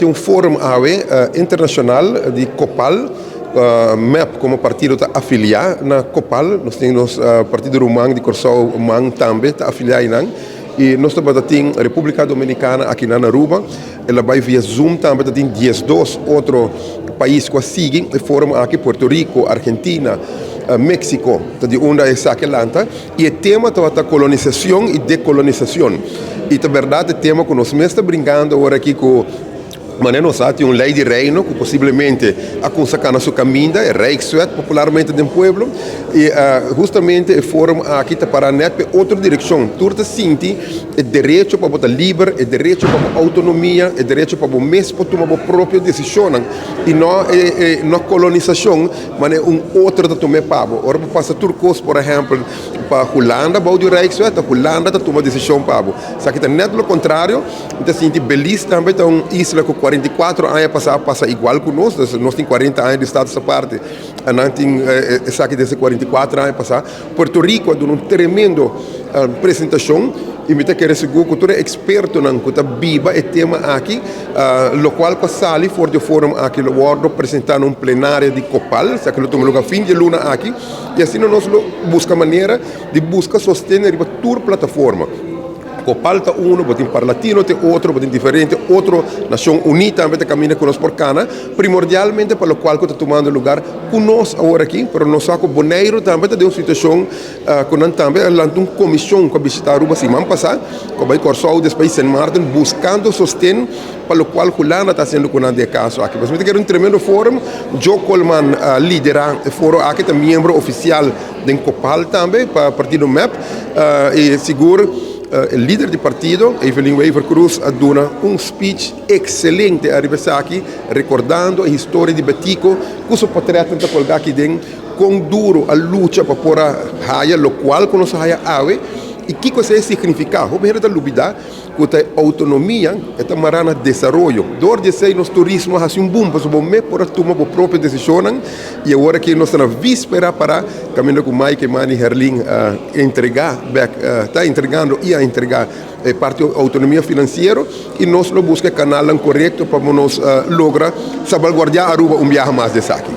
Um fórum internacional de COPAL, MEP como partido está afiliado na COPAL, nós temos partido rumano de Corsau Humano também está afiliado e nós também temos a República Dominicana aqui na Aruba, ela vai via Zoom também tem 12 outros países que seguem o fórum aqui Porto Rico, Argentina, México, de onde é essa lanta e o tema é colonização e decolonização. E a verdade o tema que nós estamos brincando agora aqui com mas nós temos uma lei de reino que possivelmente aconselha na sua caminho, é Rijkswet popularmente do povo, e justamente o fórum aqui está para outra direção. Tudo sente o direito para estar livre, o direito para a autonomia, o direito para o mês para tomar a própria decisão. E não colonização, mas é outro que tomar pavo. Ora, para passar turcos, por exemplo, para a Holanda, para o Rijkswet, a Holanda toma decisão pavo. Só que está o contrário, está sente Belize também, está uma isla com 44 anos passa igual conosco, nós temos 40 anos de estado essa parte, nós temos aqui desde 44 anos passar. Porto Rico deu uma tremenda apresentação e me quero segurar que tu é experto na que viva o tema aqui, o qual que sali for do fórum aqui o world apresentando um plenário de COPAL, se aquilo toma lugar fim de luna aqui, e assim nós busca maneira de buscar sostener toda a plataforma. COPAL está tem para latino, tem outro, tem diferente, outra nação unida também caminha conosco por cana, primordialmente para o qual está tomando lugar conosco agora aqui, para o nosso Boneiro também tem uma situação que nós também lançamos uma comissão que visitar Aruba semana passada, que vai Corsau depois San Martin, buscando sustento para o qual Julana está sendo com de caso aqui. Mas que era um tremendo fórum, Joe Coleman lidera o fórum aqui, é membro oficial do COPAL também, para o partido MEP, e seguro o líder do partido, Evelyn Weaver Cruz, dona um speech excelente a aqui, recordando a história de Betico, que o patriota está colocando aqui dentro, com duro a luta para pôr a raia, o qual conosco a raia ave, e que coisa significa? O primeiro da lubida, que a autonomia é marana desenvolvimento. Dor de ser nos turismo assim um boom, para o momento por tomar a própria decisão, e agora que nós estamos na víspera para caminhar com Mike e Manny Herlin entregar, está entregando e a entregar parte da autonomia financeira e nós buscamos o canal correto para nós lograr salvaguardar Aruba viagem mais desse aqui.